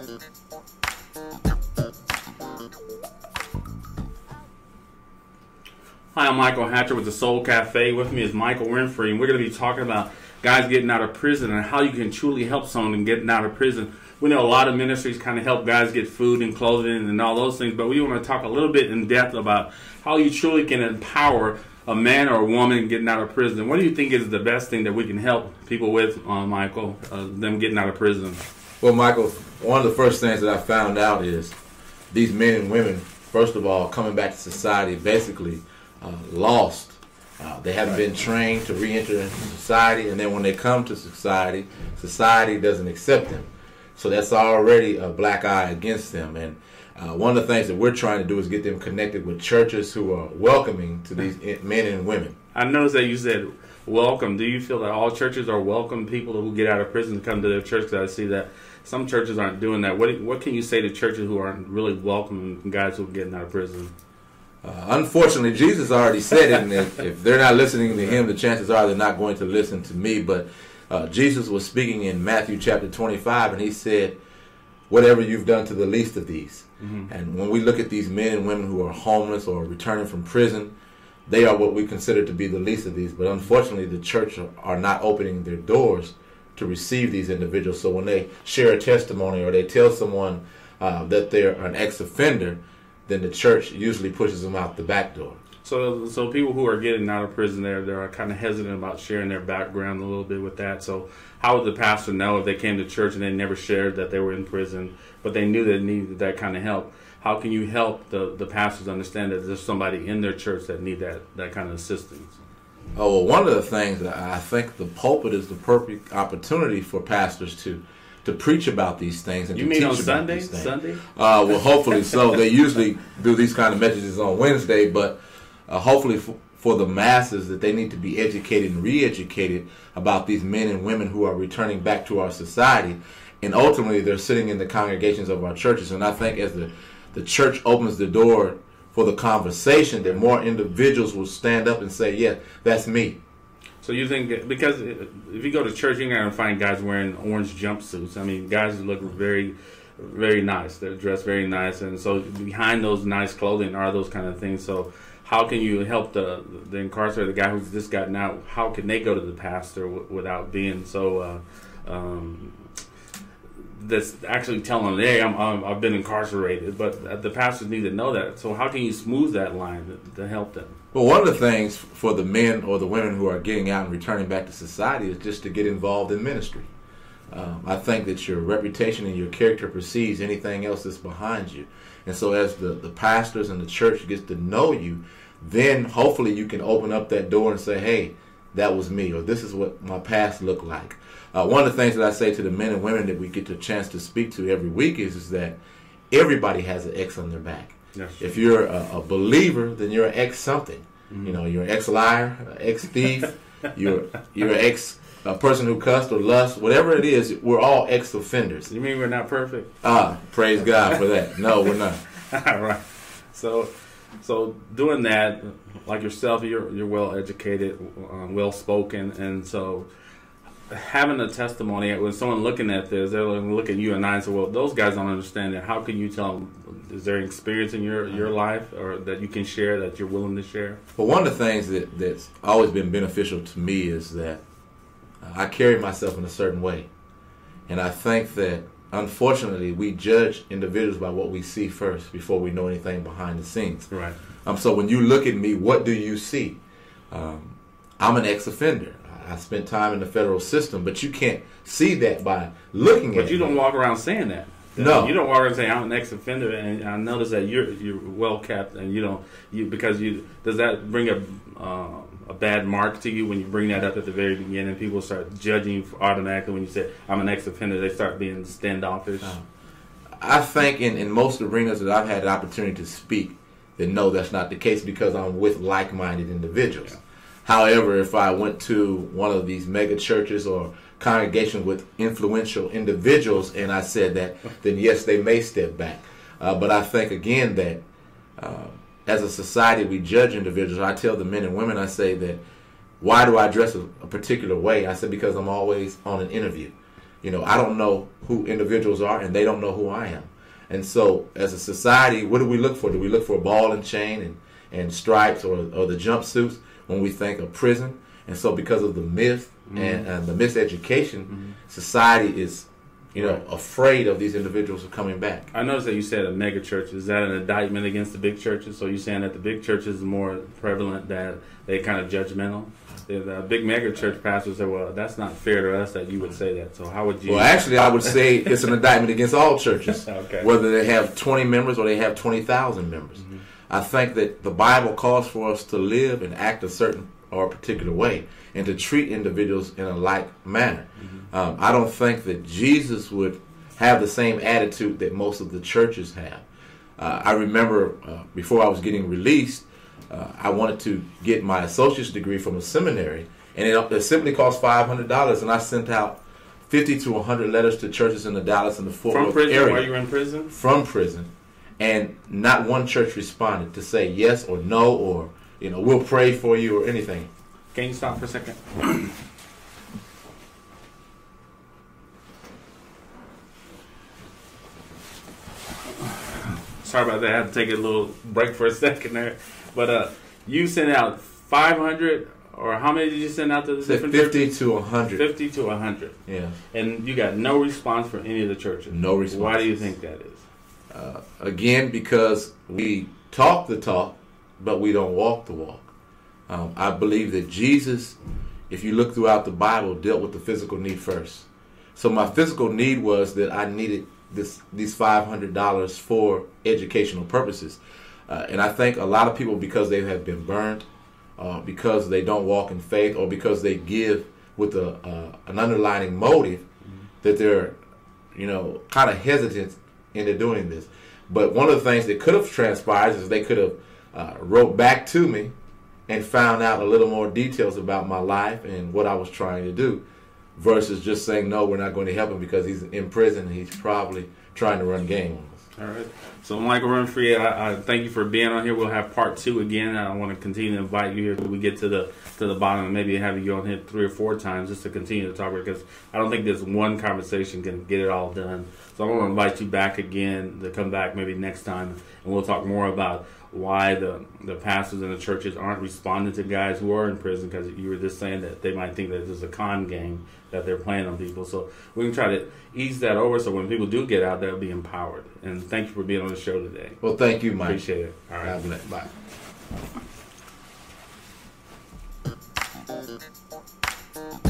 Hi, I'm Michael Hatcher with the Soul Cafe. With me is Michael Winfrey, and we're going to be talking about guys getting out of prison and how you can truly help someone in getting out of prison. We know a lot of ministries kind of help guys get food and clothing and all those things, but we want to talk a little bit in depth about how you truly can empower a man or a woman getting out of prison. What do you think is the best thing that we can help people with, Michael, them getting out of prison? Well, Michael, one of the first things that I found out is these men and women, first of all, coming back to society, basically lost. They haven't been trained to re-enter into society, and then when they come to society, society doesn't accept them. So that's already a black eye against them. And one of the things that we're trying to do is get them connected with churches who are welcoming to these men and women. I noticed that you said welcome. Do you feel that all churches are welcome people who get out of prison to come to their church? Because I see that some churches aren't doing that. What can you say to churches who aren't really welcoming guys who are getting out of prison? Unfortunately, Jesus already said it, and if they're not listening to him, the chances are they're not going to listen to me. But Jesus was speaking in Matthew chapter 25, and he said, whatever you've done to the least of these. Mm-hmm. And when we look at these men and women who are homeless or returning from prison, they are what we consider to be the least of these. But unfortunately, the church are not opening their doors to receive these individuals. So when they share a testimony or they tell someone that they're an ex-offender, then the church usually pushes them out the back door. So people who are getting out of prison, they're kind of hesitant about sharing their background a little bit with that. So how would the pastor know if they came to church and they never shared that they were in prison, but they knew they needed that kind of help? How can you help the pastors understand that there's somebody in their church that need that kind of assistance? Oh, well, one of the things that I think the pulpit is the perfect opportunity for pastors to preach about these things and you to mean teach on about Sunday? these things. Sunday? Well, hopefully so. They usually do these kind of messages on Wednesday, but hopefully for the masses that they need to be educated and re-educated about these men and women who are returning back to our society, and ultimately they're sitting in the congregations of our churches. And I think as the church opens the door for the conversation, that more individuals will stand up and say, yeah, that's me. So you think, because if you go to church, you're going to find guys wearing orange jumpsuits. I mean, guys look very, very nice. They're dressed very nice. And so behind those nice clothing are those kind of things. So how can you help the incarcerated guy who's just gotten out? How can they go to the pastor without being so that's actually telling them, hey, I've been incarcerated? But the pastors need to know that. So how can you smooth that line to help them? Well, one of the things for the men or the women who are getting out and returning back to society is just to get involved in ministry. I think that your reputation and your character precedes anything else that's behind you. And so as the pastors and the church gets to know you, then hopefully you can open up that door and say, hey, that was me, or this is what my past looked like. One of the things that I say to the men and women that we get the chance to speak to every week is that everybody has an X on their back. Yes. If you're a believer, then you're an ex-something. Mm-hmm. You know, you're an ex-liar, ex-thief, you're an ex-person who cussed or lust, whatever it is, we're all ex-offenders. You mean we're not perfect? Praise God for that. No, we're not. All right. So doing that, like yourself, you're well-educated, well-spoken, and so having a testimony, when someone looking at this, they're going to look at you and I and say, well, those guys don't understand that. How can you tell them? Is there experience in your life or that you can share, that you're willing to share? Well, one of the things that's always been beneficial to me is that I carry myself in a certain way. And I think that, unfortunately, we judge individuals by what we see first before we know anything behind the scenes. Right. So when you look at me, what do you see? I'm an ex-offender. I spent time in the federal system, but you can't see that by looking at me. But you don't walk around saying that. No. You don't walk around saying I'm an ex-offender, and I notice that you're well kept, and does that bring a bad mark to you when you bring that up at the very beginning? People start judging you automatically when you say I'm an ex-offender. They start being standoffish. I think in most arenas that I've had the opportunity to speak, that no, that's not the case because I'm with like-minded individuals. Yeah. However, if I went to one of these mega churches or congregations with influential individuals and I said that, then yes, they may step back. But I think, again, that as a society, we judge individuals. I tell the men and women, I say that, why do I dress a particular way? I said, because I'm always on an interview. I don't know who individuals are, and they don't know who I am. And so, as a society, what do we look for? Do we look for a ball and chain and stripes or the jumpsuits when we think of prison? And so, because of the myth and the miseducation, society is, afraid of these individuals coming back. I noticed that you said a mega church. Is that an indictment against the big churches? So you're saying that the big churches are more prevalent, that they kind of judgmental? The big mega church pastors say, well, that's not fair to us that you would say that. So how would you? Well, actually, I would say it's an indictment against all churches, okay. Whether they have 20 members or they have 20,000 members. I think that the Bible calls for us to live and act a certain or a particular way and to treat individuals in a like manner. I don't think that Jesus would have the same attitude that most of the churches have. I remember before I was getting released, I wanted to get my associate's degree from a seminary, and it simply cost $500, and I sent out 50 to 100 letters to churches in the Dallas and the Fort Worth area. From prison? While you were in prison? From prison. And not one church responded to say yes or no or, we'll pray for you or anything. Can you stop for a second? Sorry about that. I had to take a little break for a second there. But you sent out 500, or how many did you send out to the different 50 churches? to 100. 50 to 100. Yeah. And you got no response from any of the churches? No response. Why do you think that is? Again, because we talk the talk, but we don't walk the walk. I believe that Jesus, if you look throughout the Bible, dealt with the physical need first. So my physical need was that I needed these $500 for educational purposes. And I think a lot of people, because they have been burned, because they don't walk in faith, or because they give with an underlying motive, that they're, kind of hesitant into doing this. But one of the things that could have transpired is they could have wrote back to me and found out a little more details about my life and what I was trying to do, versus just saying, no, we're not going to help him because he's in prison and he's probably trying to run game on us. All right. So, Michael Renfrey, I thank you for being on here. We'll have part 2 again. I want to continue to invite you here till we get to the bottom, and maybe have you on here 3 or 4 times just to continue to talk, because I don't think this one conversation can get it all done. So I want to invite you back again to come back maybe next time, and we'll talk more about why the pastors and the churches aren't responding to guys who are in prison, because you were just saying that they might think that this is a con game that they're playing on people. So we can try to ease that over so when people do get out, they'll be empowered. And thank you for being on the show today. Well, thank you, Mike. Appreciate it. All right. God bless. Bye.